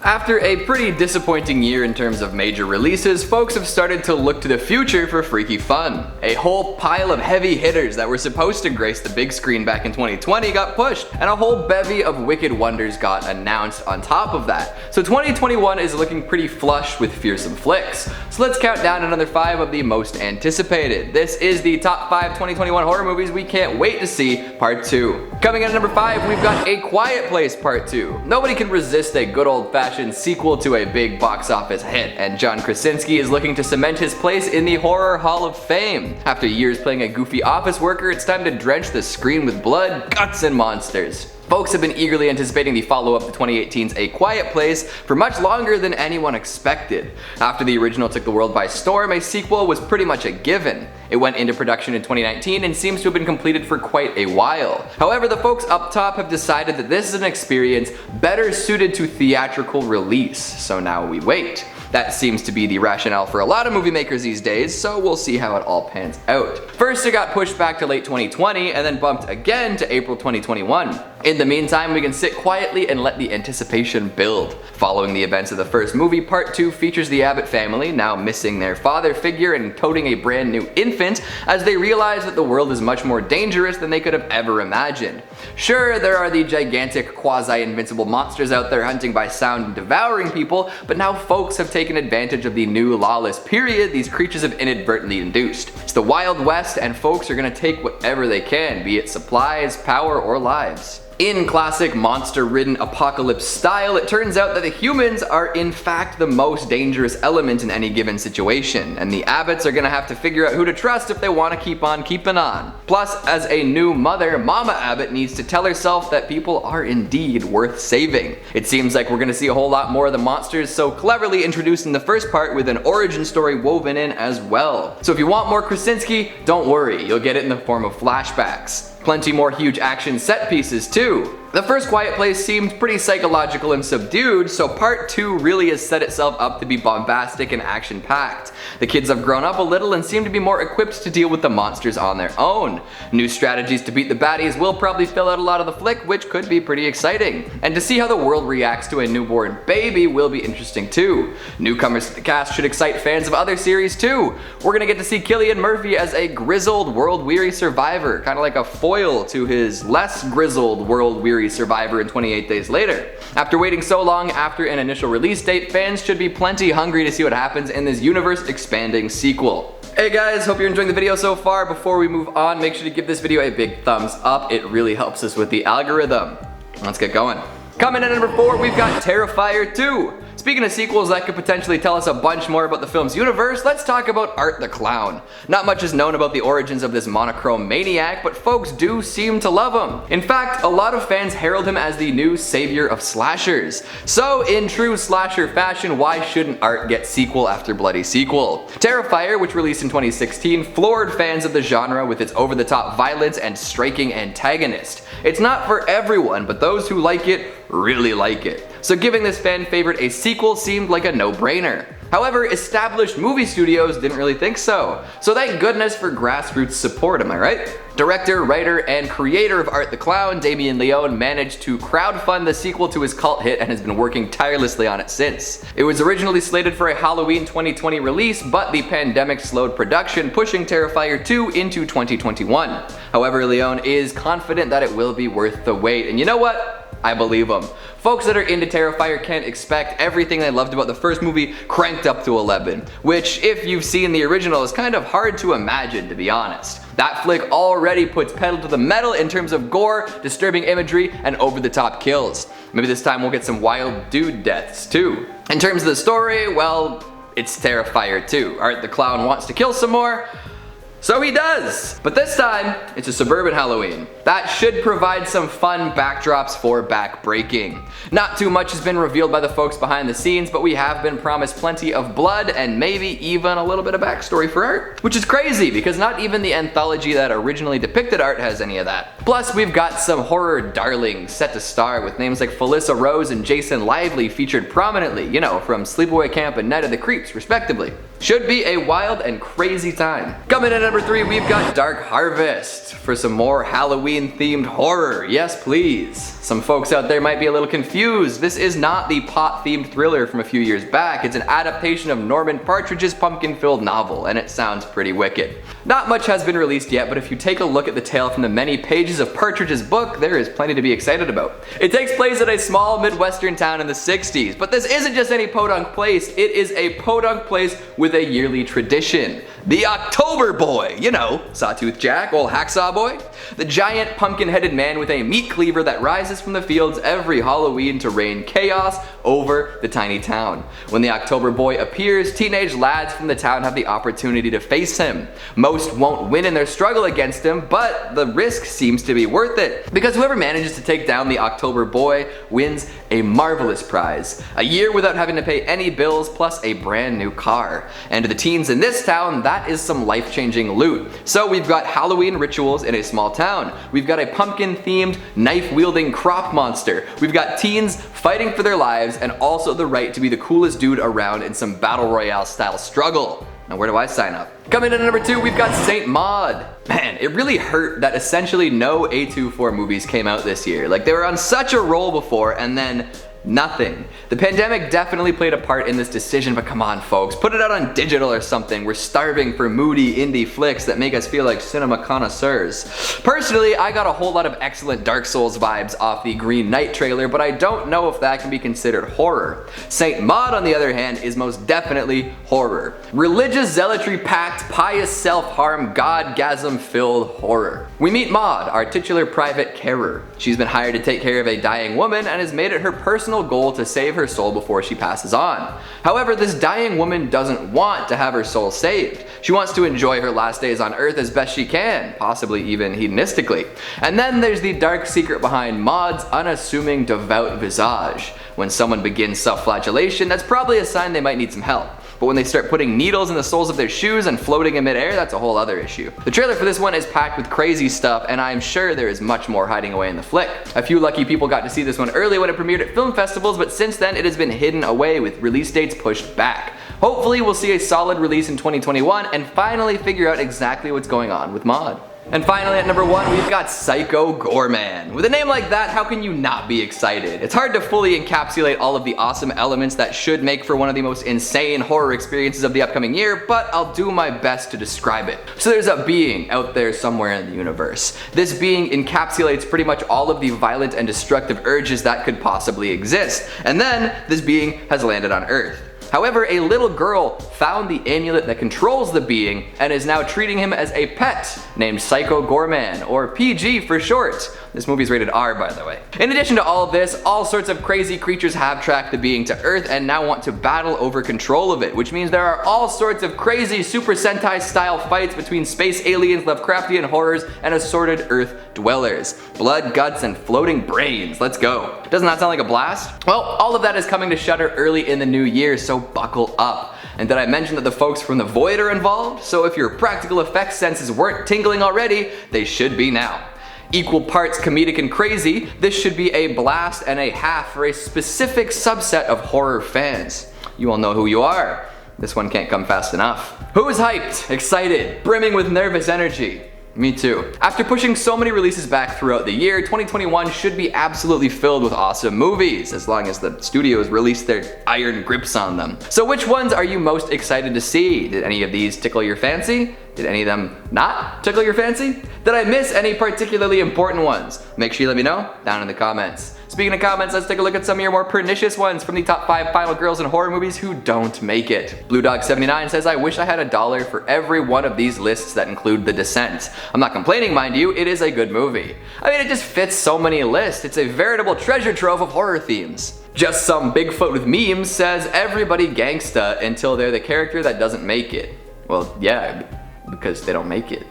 After a pretty disappointing year in terms of major releases, folks have started to look to the future for freaky fun. A whole pile of heavy hitters that were supposed to grace the big screen back in 2020 got pushed, and a whole bevy of wicked wonders got announced on top of that. So 2021 is looking pretty flush with fearsome flicks. So let's count down another 5 of the most anticipated. This is the top 5 2021 horror movies we can't wait to see, part 2. Coming in at number 5, we've got A Quiet Place Part 2. Nobody can resist a good old-fashioned sequel to a big box office hit, and John Krasinski is looking to cement his place in the Horror Hall of Fame. After years playing a goofy office worker, it's time to drench the screen with blood, guts, and monsters. Folks have been eagerly anticipating the follow-up to 2018's A Quiet Place for much longer than anyone expected. After the original took the world by storm, a sequel was pretty much a given. It went into production in 2019 and seems to have been completed for quite a while. However, the folks up top have decided that this is an experience better suited to theatrical release, so now we wait. That seems to be the rationale for a lot of movie makers these days, so we'll see how it all pans out. First, it got pushed back to late 2020 and then bumped again to April 2021. In the meantime, we can sit quietly and let the anticipation build. Following the events of the first movie, Part 2 features the Abbott family, now missing their father figure and toting a brand new infant, as they realize that the world is much more dangerous than they could have ever imagined. Sure, there are the gigantic quasi-invincible monsters out there hunting by sound and devouring people, but now folks have taken advantage of the new lawless period these creatures have inadvertently induced. It's the Wild West, and folks are gonna take whatever they can, be it supplies, power, or lives. In classic monster-ridden apocalypse style, it turns out that the humans are in fact the most dangerous element in any given situation, and the Abbotts are gonna have to figure out who to trust if they want to keep on keeping on. Plus, as a new mother, Mama Abbott needs to tell herself that people are indeed worth saving. It seems like we're gonna see a whole lot more of the monsters so cleverly introduced in the first part with an origin story woven in as well. So if you want more Krasinski, don't worry, you'll get it in the form of flashbacks. Plenty more huge action set pieces too. The first Quiet Place seemed pretty psychological and subdued, so part 2 really has set itself up to be bombastic and action-packed. The kids have grown up a little and seem to be more equipped to deal with the monsters on their own. New strategies to beat the baddies will probably fill out a lot of the flick, which could be pretty exciting. And to see how the world reacts to a newborn baby will be interesting too. Newcomers to the cast should excite fans of other series too. We're gonna get to see Cillian Murphy as a grizzled, world-weary survivor, kind of like a foil to his less grizzled, world-weary survivor in 28 Days Later. After waiting so long after an initial release date, fans should be plenty hungry to see what happens in this universe-expanding sequel. Hey guys, hope you're enjoying the video so far. Before we move on, make sure to give this video a big thumbs up. It really helps us with the algorithm. Let's get going. Coming in at number 4, we've got Terrifier 2. Speaking of sequels that could potentially tell us a bunch more about the film's universe, let's talk about Art the Clown. Not much is known about the origins of this monochrome maniac, but folks do seem to love him. In fact, a lot of fans herald him as the new savior of slashers. So in true slasher fashion, why shouldn't Art get sequel after bloody sequel? Terrifier, which released in 2016, floored fans of the genre with its over-the-top violence and striking antagonist. It's not for everyone, but those who like it really like it. So giving this fan favorite a sequel seemed like a no-brainer. However, established movie studios didn't really think so. So thank goodness for grassroots support, am I right? Director, writer, and creator of Art the Clown, Damien Leone, managed to crowdfund the sequel to his cult hit and has been working tirelessly on it since. It was originally slated for a Halloween 2020 release, but the pandemic slowed production, pushing Terrifier 2 into 2021. However, Leone is confident that it will be worth the wait, and you know what? I believe him. Folks that are into Terrifier can't expect everything they loved about the first movie cranked up to 11, which, if you've seen the original, is kind of hard to imagine, to be honest. That flick already puts pedal to the metal in terms of gore, disturbing imagery, and over-the-top kills. Maybe this time we'll get some wild dude deaths too. In terms of the story, well, it's Terrifier 2. Art the Clown wants to kill some more, so he does! But this time, it's a suburban Halloween. That should provide some fun backdrops for backbreaking. Not too much has been revealed by the folks behind the scenes, but we have been promised plenty of blood and maybe even a little bit of backstory for Art. Which is crazy, because not even the anthology that originally depicted Art has any of that. Plus, we've got some horror darlings set to star with names like Felissa Rose and Jason Lively featured prominently, you know, from Sleepaway Camp and Night of the Creeps, respectively. Should be a wild and crazy time. Coming in at number 3, we've got Dark Harvest for some more Halloween-themed horror. Yes, please. Some folks out there might be a little confused. This is not the pot-themed thriller from a few years back. It's an adaptation of Norman Partridge's pumpkin-filled novel, and it sounds pretty wicked. Not much has been released yet, but if you take a look at the tale from the many pages of Partridge's book, there is plenty to be excited about. It takes place at a small Midwestern town in the 60s, but this isn't just any podunk place, it is a podunk place with a yearly tradition. The October Boy, you know, Sawtooth Jack, old Hacksaw Boy. The giant pumpkin-headed man with a meat cleaver that rises from the fields every Halloween to rain chaos over the tiny town. When the October Boy appears, teenage lads from the town have the opportunity to face him. Most won't win in their struggle against him, but the risk seems to be worth it, because whoever manages to take down the October Boy wins a marvelous prize. A year without having to pay any bills, plus a brand new car. And to the teens in this town, that is some life-changing loot. So we've got Halloween rituals in a small town. We've got a pumpkin-themed, knife-wielding crop monster. We've got teens fighting for their lives and also the right to be the coolest dude around in some battle royale style struggle. Now where do I sign up? Coming in at number 2, we've got Saint Maud. Man, it really hurt that essentially no A24 movies came out this year. Like, they were on such a roll before and then nothing. The pandemic definitely played a part in this decision, but come on folks, put it out on digital or something. We're starving for moody indie flicks that make us feel like cinema connoisseurs. Personally, I got a whole lot of excellent Dark Souls vibes off the Green Knight trailer, but I don't know if that can be considered horror. Saint Maud, on the other hand, is most definitely horror. Religious zealotry-packed, pious self-harm, godgasm-filled horror. We meet Maud, our titular private carer. She's been hired to take care of a dying woman and has made it her personal goal to save her soul before she passes on. However, this dying woman doesn't want to have her soul saved. She wants to enjoy her last days on Earth as best she can, possibly even hedonistically. And then there's the dark secret behind Maud's unassuming devout visage. When someone begins self-flagellation, that's probably a sign they might need some help. But when they start putting needles in the soles of their shoes and floating in midair, that's a whole other issue. The trailer for this one is packed with crazy stuff, and I'm sure there is much more hiding away in the flick. A few lucky people got to see this one early when it premiered at film festivals, but since then it has been hidden away with release dates pushed back. Hopefully we'll see a solid release in 2021 and finally figure out exactly what's going on with Maud. And finally at number 1, we've got Psycho Gorerman. With a name like that, how can you not be excited? It's hard to fully encapsulate all of the awesome elements that should make for one of the most insane horror experiences of the upcoming year, but I'll do my best to describe it. So there's a being out there somewhere in the universe. This being encapsulates pretty much all of the violent and destructive urges that could possibly exist. And then this being has landed on Earth. However, a little girl found the amulet that controls the being and is now treating him as a pet named Psycho Gorerman, or PG for short. This movie's rated R, by the way. In addition to all of this, all sorts of crazy creatures have tracked the being to Earth and now want to battle over control of it, which means there are all sorts of crazy Super Sentai style fights between space aliens, Lovecraftian horrors, and assorted Earth dwellers. Blood, guts, and floating brains. Let's go. Doesn't that sound like a blast? Well, all of that is coming to Shudder early in the new year, so buckle up. And did I mention that the folks from The Void are involved? So if your practical effects senses weren't tingling already, they should be now. Equal parts comedic and crazy, this should be a blast and a half for a specific subset of horror fans. You all know who you are. This one can't come fast enough. Who's hyped, excited, brimming with nervous energy? Me too. After pushing so many releases back throughout the year, 2021 should be absolutely filled with awesome movies, as long as the studios release their iron grips on them. So which ones are you most excited to see? Did any of these tickle your fancy? Did any of them not tickle your fancy? Did I miss any particularly important ones? Make sure you let me know down in the comments. Speaking of comments, let's take a look at some of your more pernicious ones from the top 5 final girls in horror movies who don't make it. BlueDog79 says, I wish I had $1 for every one of these lists that include The Descent. I'm not complaining, mind you, it is a good movie. I mean, it just fits so many lists. It's a veritable treasure trove of horror themes. Just Some Bigfoot with Memes says, everybody gangsta until they're the character that doesn't make it. Well, yeah, because they don't make it.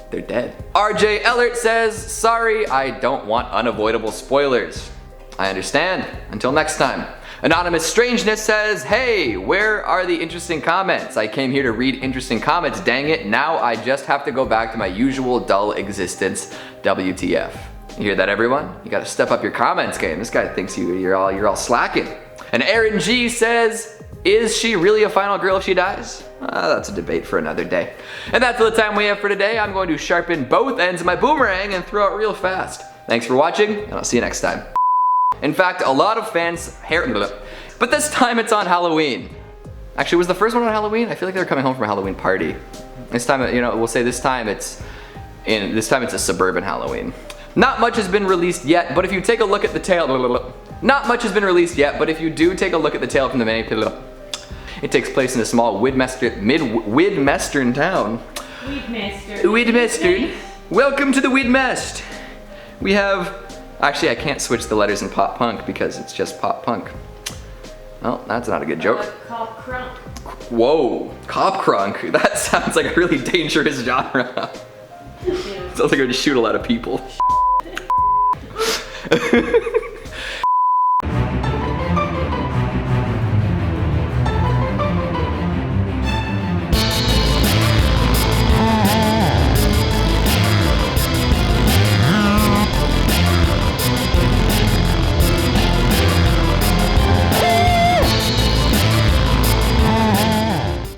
They're dead. RJ Ellert says, sorry, I don't want unavoidable spoilers. I understand. Until next time. Anonymous Strangeness says, hey, where are the interesting comments? I came here to read interesting comments, dang it. Now I just have to go back to my usual dull existence. WTF. You hear that, everyone? You gotta step up your comments game. This guy thinks you're all slacking. And Aaron G says, is she really a final girl if she dies? That's a debate for another day. And that's all the time we have for today. I'm going to sharpen both ends of my boomerang and throw it real fast. Thanks for watching, and I'll see you next time. In fact, a lot of fans but this time it's on Halloween. Actually, was the first one on Halloween? I feel like they were coming home from a Halloween party. This time, you know, we'll say this time it's a suburban Halloween. Not much has been released yet, but if you take a look at the tail, not much has been released yet, but if you do take a look at the tail from the main, it takes place in a small Widmestern town. Widmestern. Welcome to the Widmest. We have, actually I can't switch the letters in pop punk because it's just pop punk. Well, that's not a good joke. Cop crunk. Whoa, cop crunk. That sounds like a really dangerous genre. Sounds like it would shoot a lot of people.